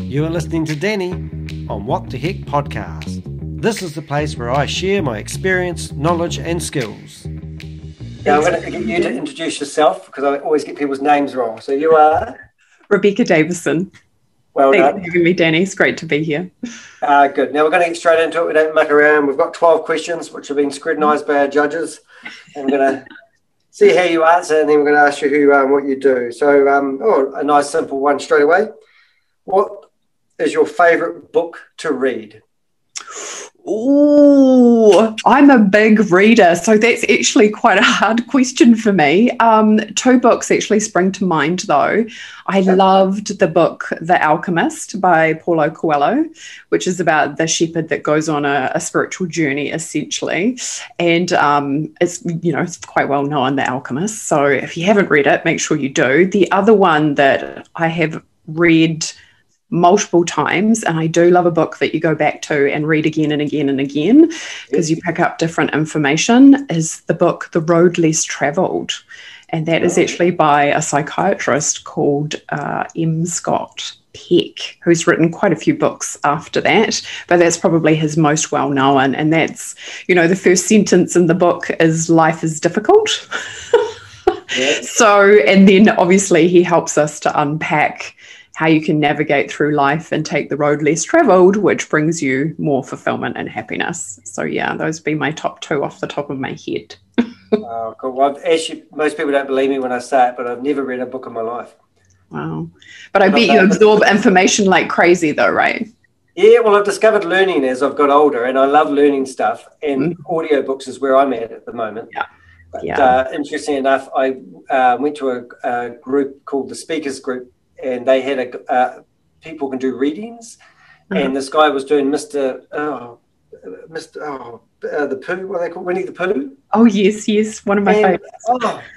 You are listening to Danny on What the HEK podcast. This is the place where I share my experience, knowledge and skills. Now I'm going to get you to introduce yourself because I always get people's names wrong. So you are? Rebecca Davison. Well Thanks done. for having me, Danny. It's great to be here. Good. Now we're going to get straight into it. We don't muck around. We've got 12 questions which have been scrutinised by our judges. And we're going to see how you answer, and then we're going to ask you who you are and what you do. So a nice simple one straight away. What is your favourite book to read? Oh, I'm a big reader, so that's actually quite a hard question for me. Two books actually spring to mind, though. I loved the book The Alchemist by Paulo Coelho, which is about the shepherd that goes on a spiritual journey, essentially. And it's quite well known, The Alchemist. So if you haven't read it, make sure you do. The other one that I have read multiple times, and I do love a book that you go back to and read again and again and again because you pick up different information, is the book The Road Less Travelled, and that is actually by a psychiatrist called Scott HEK, who's written quite a few books after that, but that's probably his most well known. And that's, the first sentence in the book is life is difficult. So, and then obviously he helps us to unpack how you can navigate through life and take the road less travelled, which brings you more fulfilment and happiness. So yeah, those would be my top two off the top of my head. Oh, cool. Well, actually, most people don't believe me when I say it, but I've never read a book in my life. Wow. But I bet you absorb information like crazy though, right? Yeah, well, I've discovered learning as I've got older, and I love learning stuff, and audiobooks is where I'm at the moment. Yeah. But interestingly enough, I went to a group called the Speakers Group, and they had people can do readings, and this guy was doing the Pooh, what are they called, Winnie the Pooh. Oh yes, one of my favorites.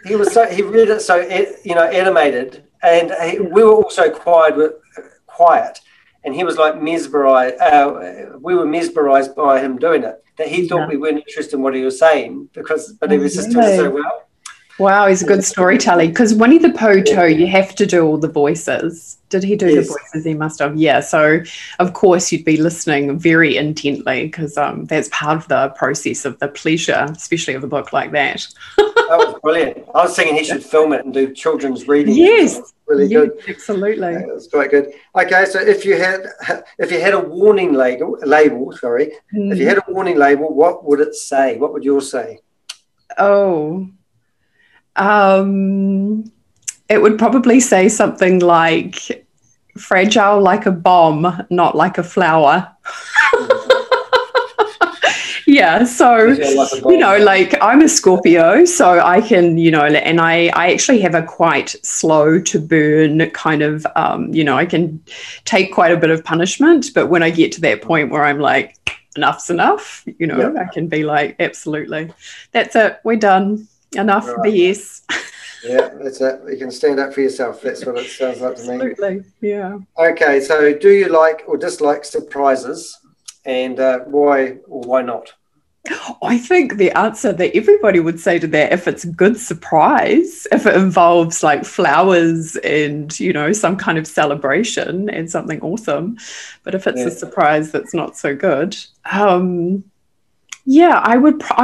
He read it so animated, and we were also quiet, and he was like mesmerized. We were mesmerized by him doing it. That he thought we weren't interested in what he was saying but he was just doing it so well. Wow, he's a good storyteller. Because Winnie the Pooh too, you have to do all the voices. Did he do the voices? He must have. Yeah, so of course you'd be listening very intently because that's part of the process of the pleasure, especially of a book like that. That was brilliant. I was thinking he should film it and do children's reading. Yes, really good. Absolutely. Yeah, that's quite good. Okay, so if you had a warning label, if you had a warning label, what would it say? What would yours say? Oh. It would probably say something like fragile like a bomb, not like a flower. Yeah, so, I'm a Scorpio, so I can, and I actually have a quite slow to burn kind of, I can take quite a bit of punishment, but when I get to that point where I'm like, enough's enough, I can be like, absolutely, that's it, we're done. Enough BS. Yeah, that's it. You can stand up for yourself. That's what it sounds like to me. Absolutely, yeah. Okay, so do you like or dislike surprises, and why or why not? I think the answer that everybody would say to that, if it's a good surprise, if it involves like flowers and, some kind of celebration and something awesome, but if it's a surprise that's not so good, yeah, I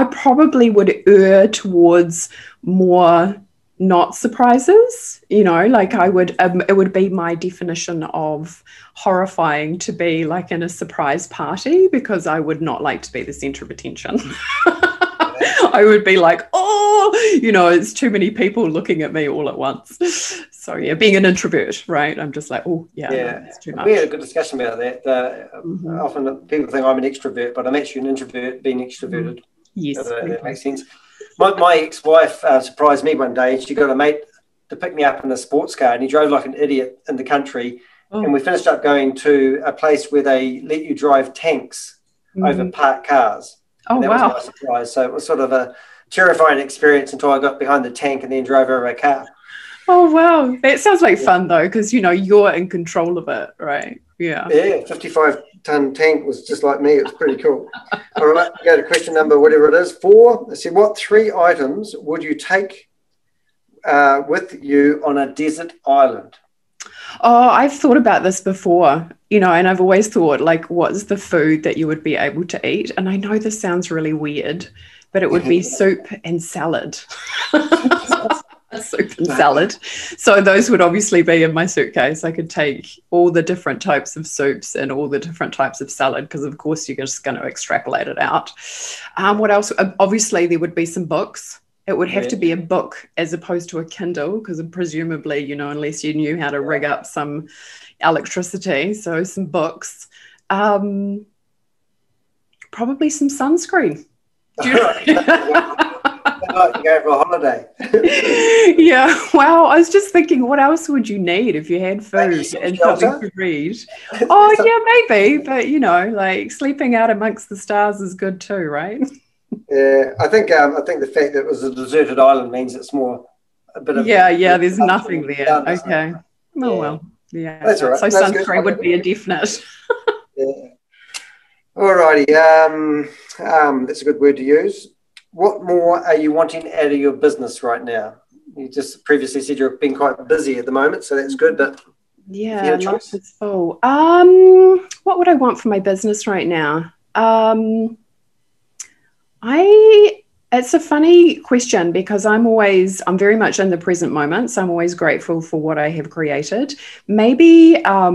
probably would err towards more not surprises, I would, it would be my definition of horrifying to be like in a surprise party because I would not like to be the center of attention. I would be like, it's too many people looking at me all at once. So yeah, being an introvert, right? I'm just like, no, it's too much. We had a good discussion about that. Often people think I'm an extrovert, but I'm actually an introvert being extroverted. Yes. That makes sense. My ex-wife surprised me one day. She got a mate to pick me up in a sports car, and he drove like an idiot in the country. And we finished up going to a place where they let you drive tanks over parked cars. Oh, that wow. was my surprise. So it was sort of a terrifying experience until I got behind the tank and then drove over a car. Oh, wow. That sounds like fun, though, because, you're in control of it, right? Yeah. Yeah, 55-ton tank was just like me. It was pretty cool. All right, go to question number, whatever it is, 4. Let's see, what 3 items would you take with you on a desert island? Oh, I've thought about this before, you know, and I've always thought, like, what's the food that you would be able to eat? And I know this sounds really weird, but it would be soup and salad. Soup and salad. So those would obviously be in my suitcase. I could take all the different types of soups and all the different types of salad, because of course you're just going to extrapolate it out. What else? Obviously there would be some books. It would have to be a book as opposed to a Kindle, because presumably, you know, unless you knew how to rig up some electricity. So some books. Probably some sunscreen. Do you know? Like to go for a holiday. Yeah, well, I was just thinking, what else would you need if you had food and something to read? Oh, yeah, maybe, but you know, like sleeping out amongst the stars is good too, right? Yeah, I think the fact that it was a deserted island means it's more a bit of there's nothing there. Okay, well, yeah, that's all right. So sunscreen would be a definite. Yeah. All righty, that's a good word to use. What more are you wanting out of your business right now? You just previously said you've been quite busy at the moment, so that's good. But yeah, life is full. What would I want for my business right now? It's a funny question, because I'm very much in the present moment, so I'm always grateful for what I have created. Maybe a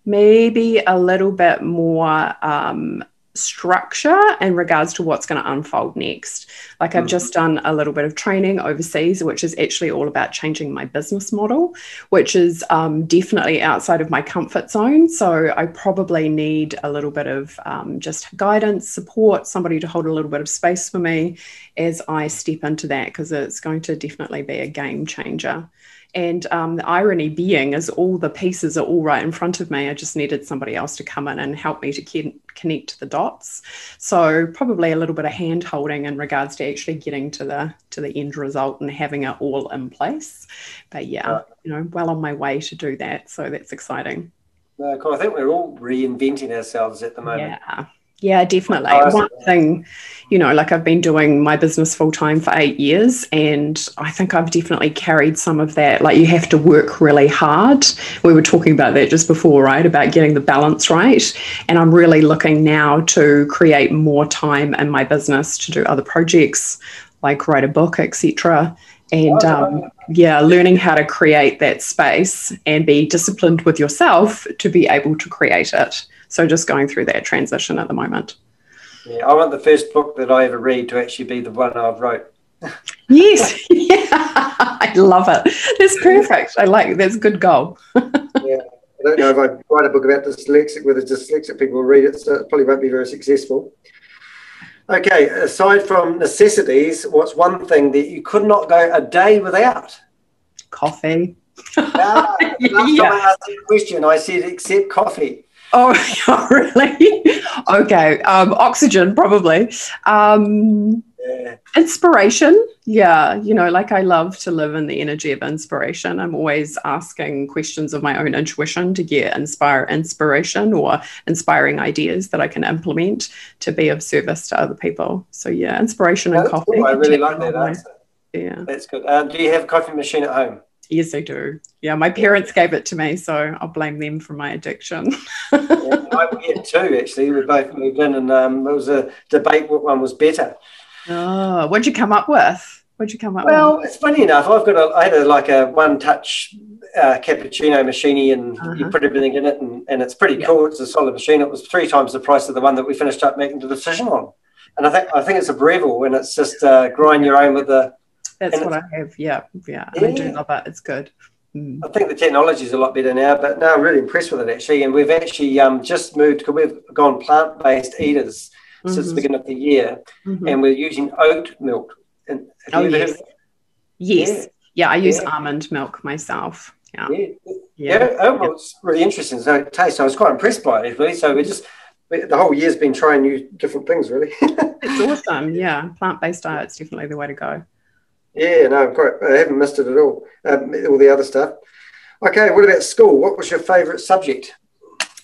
little bit more structure in regards to what's going to unfold next. Like I've just done a little bit of training overseas, which is actually all about changing my business model, which is definitely outside of my comfort zone. So I probably need a little bit of just guidance, support, somebody to hold a little bit of space for me as I step into that, because it's going to definitely be a game changer. And the irony being is all the pieces are all right in front of me. I just needed somebody else to come in and help me to connect the dots. So probably a little bit of hand holding in regards to actually getting to the end result and having it all in place. But yeah, you know, well on my way to do that. So that's exciting. Cool. I think we're all reinventing ourselves at the moment. Yeah, definitely. One thing, you know, like I've been doing my business full time for 8 years, and I think I've definitely carried some of that. Like you have to work really hard. We were talking about that just before, right? About getting the balance right. And I'm really looking now to create more time in my business to do other projects, like write a book, etc. And learning how to create that space and be disciplined with yourself to be able to create it. So just going through that transition at the moment. Yeah, I want the first book that I ever read to actually be the one I've wrote. Yes, yeah, I love it. That's perfect. That's a good goal. Yeah, I don't know if I write a book about whether dyslexic people will read it, so it probably won't be very successful. Okay, aside from necessities, what's one thing that you could not go a day without? Coffee. Last time I asked that question, I said except coffee. Oh, really? Okay. Oxygen, probably. Inspiration. Yeah. You know, like I love to live in the energy of inspiration. I'm always asking questions of my own intuition to get inspiration or inspiring ideas that I can implement to be of service to other people. So yeah, inspiration and coffee. Cool. I really like that answer. Yeah. That's good. Do you have a coffee machine at home? Yes, I do. Yeah, my parents gave it to me, so I'll blame them for my addiction. We had two, actually. We both moved in, and there was a debate what one was better. Oh, what'd you come up with? Well, it's funny enough. I had a one-touch cappuccino machine, and you put everything in it, and it's pretty cool. It's a solid machine. It was 3 times the price of the one that we finished up making the decision on. And I think it's a Breville, and it's just grind your own with the. That's what I have. Yeah. I do love it. It's good. I think the technology is a lot better now, but no, I'm really impressed with it actually. And we've actually just moved, because we've gone plant-based eaters since the beginning of the year, and we're using oat milk. And yes. Yeah, I use almond milk myself. Yeah. Oat milk's really interesting. So it tastes. I was quite impressed by it really. So the whole year's been trying new different things really. It's awesome. Yeah, plant-based diet's definitely the way to go. Yeah, no, I haven't missed it at all. All the other stuff. Okay, what about school? What was your favourite subject?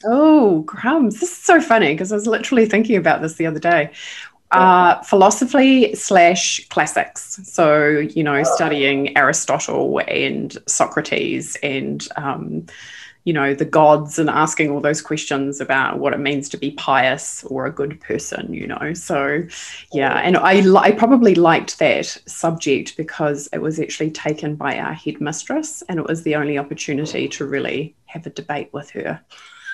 Oh, crumbs. This is so funny, because I was literally thinking about this the other day. Philosophy / classics. So, you know, studying Aristotle and Socrates and, you know, the gods, and asking all those questions about what it means to be pious or a good person, you know. So, yeah, and I probably liked that subject because it was actually taken by our headmistress, and it was the only opportunity to really have a debate with her.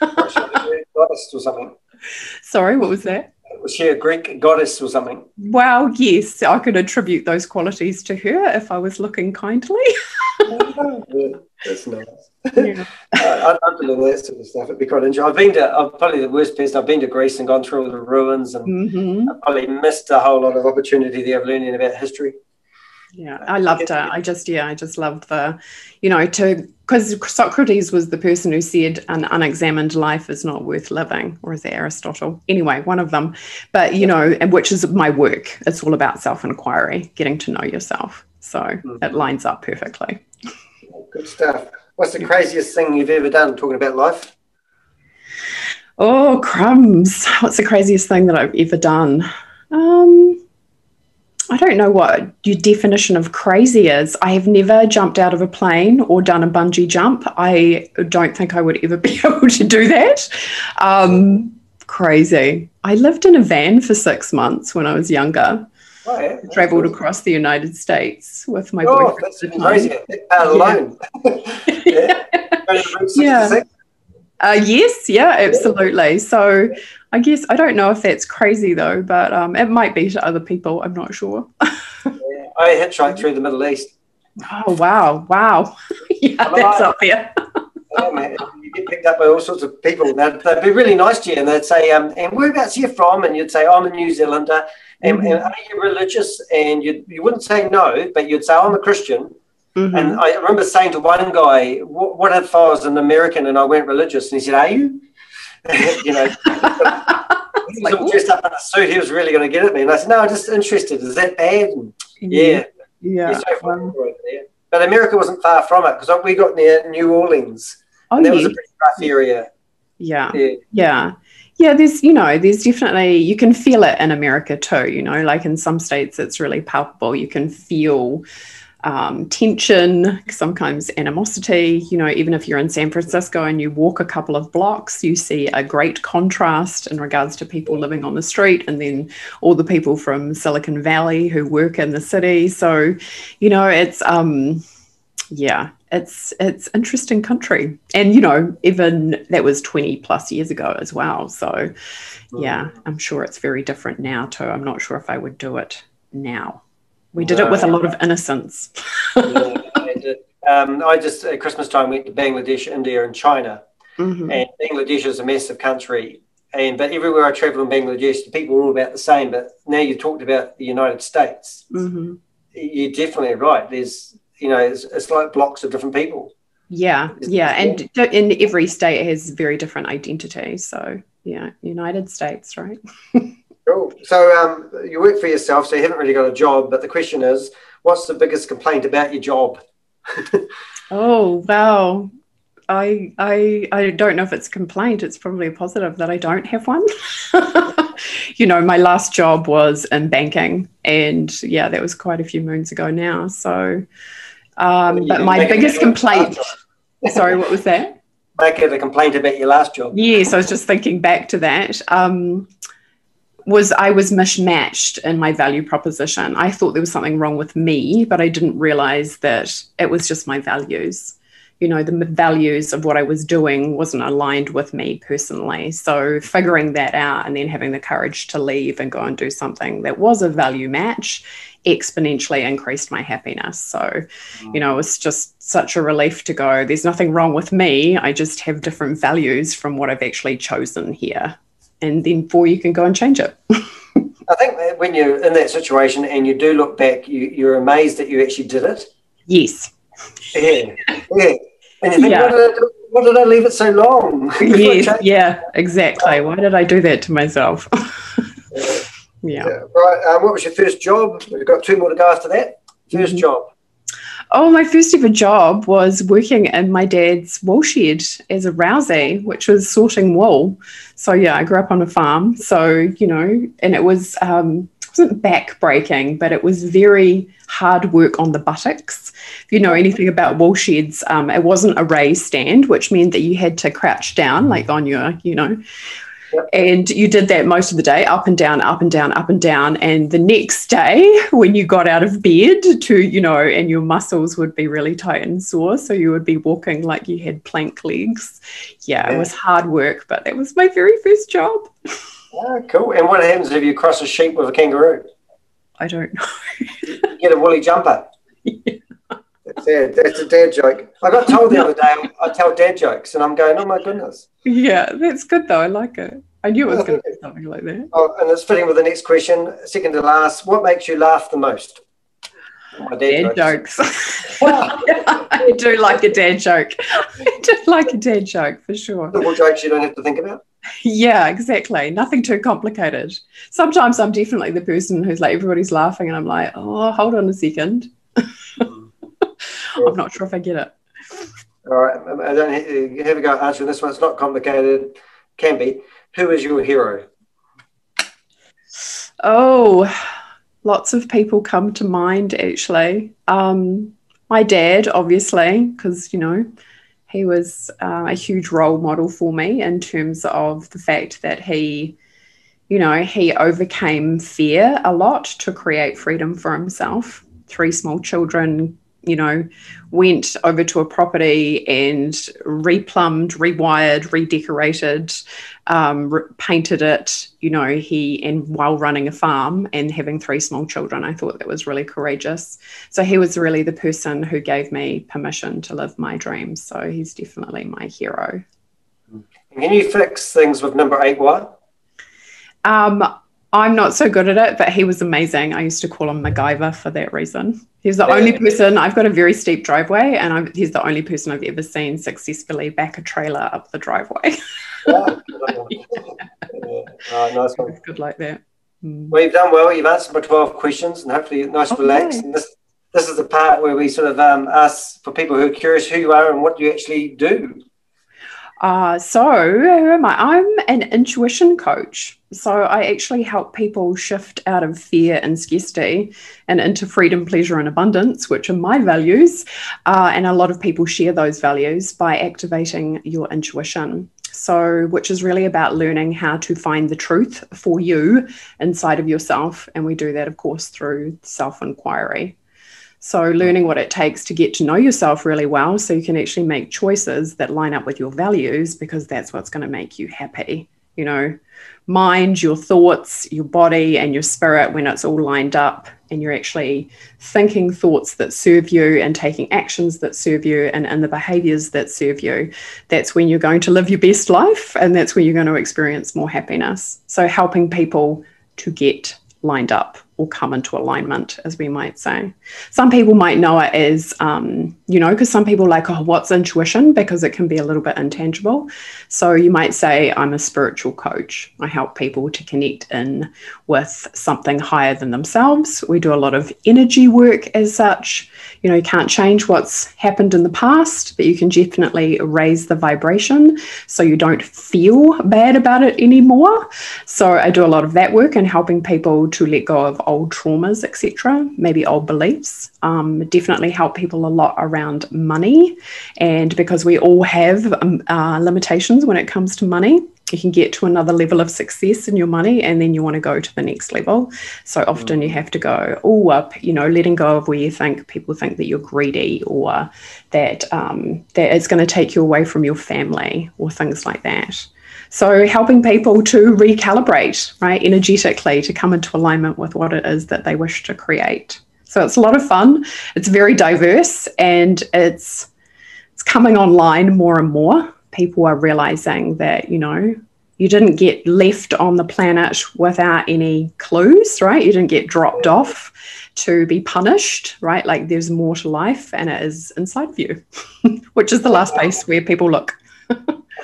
Was she a goddess or something? Sorry, what was that? Was she a Greek goddess or something? Well, yes, I could attribute those qualities to her if I was looking kindly. Yeah, that's nice. Yeah. I'd love to learn that sort of stuff. It'd be quite interesting. I'm probably the worst person. I've been to Greece and gone through all the ruins, and I've probably missed a whole lot of opportunity there of learning about history. Yeah, I loved it. I just loved the, you know, because Socrates was the person who said an unexamined life is not worth living, or is it Aristotle? Anyway, one of them. But, you know, which is my work. It's all about self-inquiry, getting to know yourself. So it lines up perfectly. Good stuff. What's the craziest thing you've ever done talking about life? Oh, crumbs. What's the craziest thing that I've ever done? I don't know what your definition of crazy is. I have never jumped out of a plane or done a bungee jump. I don't think I would ever be able to do that. Crazy. I lived in a van for 6 months when I was younger. Oh, yeah. Traveled across the United States with my boyfriend. Oh, that's crazy. Alone. Yeah. Yeah. Yes, yeah, absolutely. So I guess I don't know if that's crazy though, but it might be to other people. I'm not sure. Yeah. I hitchhiked through the Middle East. Oh, wow. Yeah, that's up there. You get picked up by all sorts of people. They'd be really nice to you, and they'd say, and whereabouts are you from? And you'd say, I'm a New Zealander. And are you religious? And you wouldn't say no, but you'd say, I'm a Christian. And I remember saying to one guy, what if I was an American and I went religious? And he said, are you? You know, he was all dressed up in a suit. He was really going to get at me. And I said, no, I'm just interested. Is that bad? And yeah. So but America wasn't far from it, because we got near New Orleans. Oh, that was a pretty rough area. Yeah, there's definitely, you can feel it in America too, you know, like in some states it's really palpable. You can feel tension, sometimes animosity, you know. Even if you're in San Francisco and you walk a couple of blocks, you see a great contrast in regards to people living on the street and then all the people from Silicon Valley who work in the city. So, you know, it's it's interesting country. And, you know, even that was 20 plus years ago as well. So yeah, I'm sure it's very different now too. I'm not sure if I would do it now. We did it with a lot of innocence. Yeah, I did. I just, at Christmas time, went to Bangladesh, India, and China. And Bangladesh is a massive country. But everywhere I travel in Bangladesh, the people are all about the same. But now you talked about the United States. You're definitely right. There's, you know, it's like blocks of different people. Yeah. And in every state has very different identities. So, yeah, United States, right? Cool. So you work for yourself, so you haven't really got a job, but the question is, what's the biggest complaint about your job? Oh, wow. I don't know if it's a complaint. It's probably a positive that I don't have one. You know, my last job was in banking, and yeah, that was quite a few moons ago now. So, but my biggest complaint, sorry, what was that? Make it a complaint about your last job. Yes, I was just thinking back to that. I was mismatched in my value proposition. I thought there was something wrong with me, but I didn't realize that it was just my values. You know, the values of what I was doing wasn't aligned with me personally. So figuring that out and then having the courage to leave and go and do something that was a value match exponentially increased my happiness. So, you know, it was just such a relief to go, there's nothing wrong with me. I just have different values from what I've actually chosen here. And then before you can go and change it. I think that when you're in that situation and you do look back, you're amazed that you actually did it. Yes. Yeah. And you think, why did I leave it so long? Yes, yeah, exactly. Why did I do that to myself? Yeah. Right. What was your first job? We've got 2 more to go after that. First job. Oh, my first ever job was working in my dad's wool shed as a rousey, which was sorting wool. So yeah, I grew up on a farm. So, and it wasn't back-breaking, but it was very hard work on the buttocks. If you know anything about wool sheds, it wasn't a raised stand, which meant that you had to crouch down like on your, and you did that most of the day, up and down, up and down, up and down. And the next day when you got out of bed and your muscles would be really tight and sore. So you would be walking like you had plank legs. Yeah, it was hard work, but that was my very first job. Oh, cool. And what happens if you cross a sheep with a kangaroo? I don't know. You get a woolly jumper. Yeah. That's a dad joke. I got told the other day I tell dad jokes, and I'm going, oh my goodness. Yeah, that's good though. I like it. I knew it was going to be something like that. Oh, and it's fitting with the next question, second to last. What makes you laugh the most? My dad jokes. I do like a dad joke. I do like a dad joke for sure. Simple jokes you don't have to think about. Yeah, exactly. Nothing too complicated. Sometimes I'm definitely the person who's like, everybody's laughing and I'm like, oh, hold on a second. I'm not sure if I get it. All right. I don't have a go answering this one. It's not complicated. Can be. Who is your hero? Oh, lots of people come to mind, actually. My dad, obviously, because, he was a huge role model for me in terms of the fact that he overcame fear a lot to create freedom for himself. 3 small children, went over to a property and replumbed, rewired, redecorated, painted it, and while running a farm and having 3 small children. I thought that was really courageous. So he was really the person who gave me permission to live my dreams. So he's definitely my hero. Can you fix things with number 8 wire? I'm not so good at it, but he was amazing. I used to call him MacGyver for that reason. He's the only person, I've got a very steep driveway, and he's the only person I've ever seen successfully back a trailer up the driveway. Oh, nice one. It's good like that. Well, you've done well. You've answered my 12 questions, and hopefully nice and relaxed. And this is the part where we sort of ask for people who are curious who you are and what you actually do. So who am I? I'm an intuition coach. So I actually help people shift out of fear and scarcity and into freedom, pleasure, and abundance, which are my values. And a lot of people share those values by activating your intuition. So, which is really about learning how to find the truth for you inside of yourself. And we do that, of course, through self-inquiry. So learning what it takes to get to know yourself really well so you can actually make choices that line up with your values, because that's what's going to make you happy. Mind, your thoughts, your body and your spirit, when it's all lined up and you're actually thinking thoughts that serve you and taking actions that serve you and the behaviors that serve you, that's when you're going to live your best life, and that's when you're going to experience more happiness. So helping people to get lined up or come into alignment, as we might say. Some people might know it as, because some people are like, oh, what's intuition? Because it can be a little bit intangible. So you might say, I'm a spiritual coach. I help people to connect in with something higher than themselves. We do a lot of energy work as such. You can't change what's happened in the past, but you can definitely raise the vibration so you don't feel bad about it anymore. So I do a lot of that work and helping people to let go of old traumas, etc., maybe old beliefs. Definitely help people a lot around money, and because we all have limitations when it comes to money. You can get to another level of success in your money, and then you want to go to the next level. So often you have to go, letting go of where you think people think that you're greedy, or that it's going to take you away from your family, or things like that. So helping people to recalibrate, right, energetically, to come into alignment with what it is that they wish to create. So it's a lot of fun. It's very diverse, and it's coming online more and more. People are realizing that, you didn't get left on the planet without any clues, right? You didn't get dropped off to be punished, right? Like there's more to life, and it is inside of you, which is the last place where people look.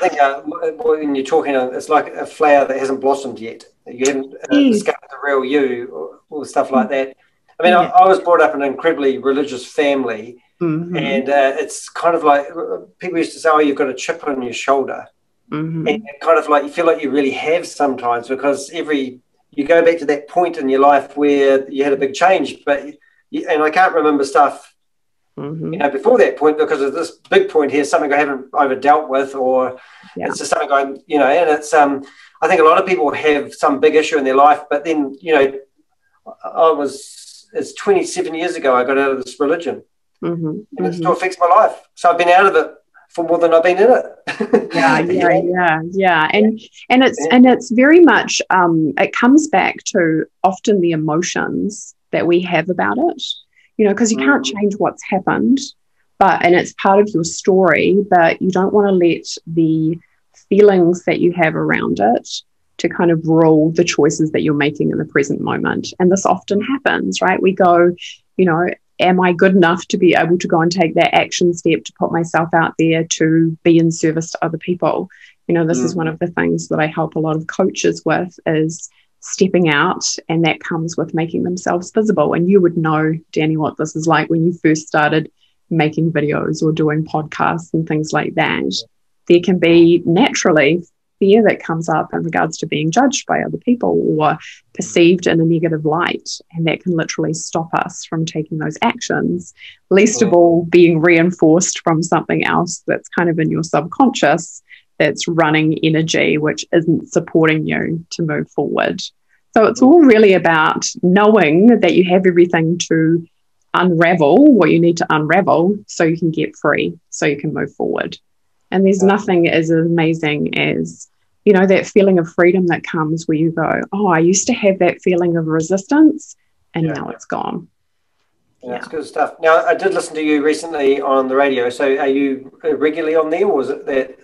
I think when you're talking, it's like a flower that hasn't blossomed yet. You haven't discovered the real you, or stuff like that. I mean, I was brought up in an incredibly religious family, And it's kind of like people used to say, oh, you've got a chip on your shoulder. And kind of like you feel like you really have sometimes, because you go back to that point in your life where you had a big change, and I can't remember stuff, before that point, because of this big point here, something I haven't over dealt with, or it's just something and it's, I think a lot of people have some big issue in their life, but then, it's 27 years ago I got out of this religion, and it still affects my life. So I've been out of it for more than I've been in it. And it's very much it comes back to often the emotions that we have about it, because you can't change what's happened, and it's part of your story, but you don't want to let the feelings that you have around it to kind of rule the choices that you're making in the present moment. And this often happens, right? We go, am I good enough to be able to go and take that action step to put myself out there to be in service to other people? This is one of the things that I help a lot of coaches with, is stepping out, and that comes with making themselves visible. And you would know, Danny, what this is like when you first started making videos or doing podcasts and things like that. There can be naturally fear that comes up in regards to being judged by other people or perceived in a negative light, and that can literally stop us from taking those actions, least of all being reinforced from something else that's kind of in your subconscious, that's running energy which isn't supporting you to move forward. So it's all really about knowing that you have everything to unravel what you need to unravel, so you can get free, so you can move forward. And there's nothing as amazing as, that feeling of freedom that comes where you go, oh, I used to have that feeling of resistance, and now it's gone. That's good stuff. Now, I did listen to you recently on the radio. So are you regularly on there, or is it that,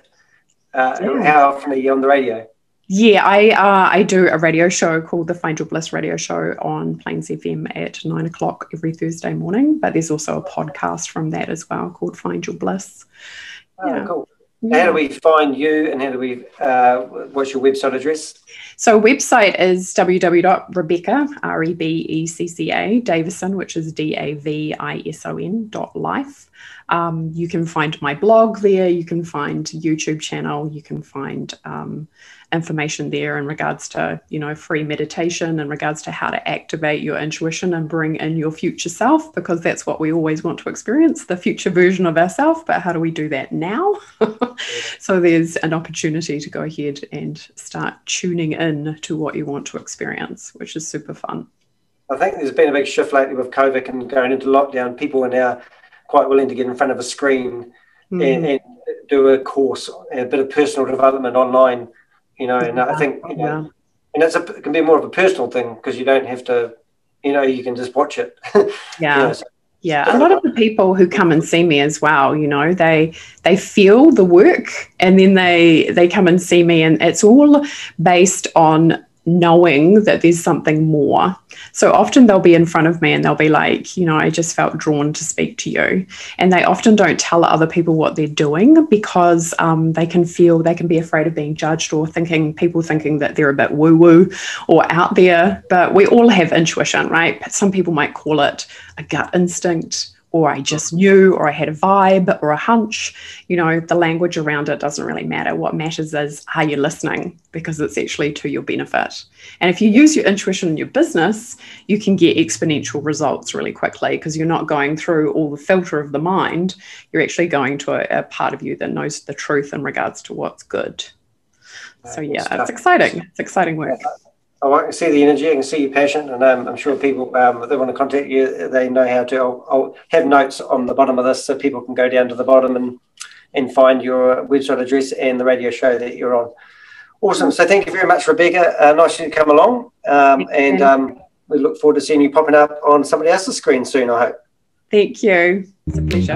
how often are you on the radio? Yeah, I do a radio show called the Find Your Bliss radio show on Plains FM at 9:00 every Thursday morning. But there's also a podcast from that as well called Find Your Bliss. Cool. How do we find you, and how do we, what's your website address? So website is www.rebecca, REBECCA, Davison, which is DAVISON.life. You can find my blog there. You can find YouTube channel. You can find information there in regards to, free meditation, in regards to how to activate your intuition and bring in your future self, because that's what we always want to experience, the future version of ourselves. But how do we do that now? So there's an opportunity to go ahead and start tuning in to what you want to experience, which is super fun. I think there's been a big shift lately with COVID and going into lockdown. People are now quite willing to get in front of a screen and do a course, a bit of personal development online, and I think, and it can be more of a personal thing, because you don't have to, you can just watch it. A lot of the people who come and see me as well, they feel the work, and then they come and see me, and it's all based on knowing that there's something more. So often they'll be in front of me and they'll be like, I just felt drawn to speak to you. And they often don't tell other people what they're doing, because they can be afraid of being judged, or people thinking that they're a bit woo-woo or out there. But we all have intuition, right? Some people might call it a gut instinct, or I just knew, or I had a vibe or a hunch. The language around it doesn't really matter. What matters is, are you listening? Because it's actually to your benefit. And if you use your intuition in your business, you can get exponential results really quickly, because you're not going through all the filter of the mind. You're actually going to a part of you that knows the truth in regards to what's good. So it's exciting. It's exciting work. I can see the energy, I can see your passion, and I'm sure people, if they want to contact you, they know how to. I'll have notes on the bottom of this, so people can go down to the bottom and find your website address and the radio show that you're on. Awesome. So thank you very much, Rebecca. Nice you to come along, and we look forward to seeing you popping up on somebody else's screen soon, I hope. Thank you. It's a pleasure.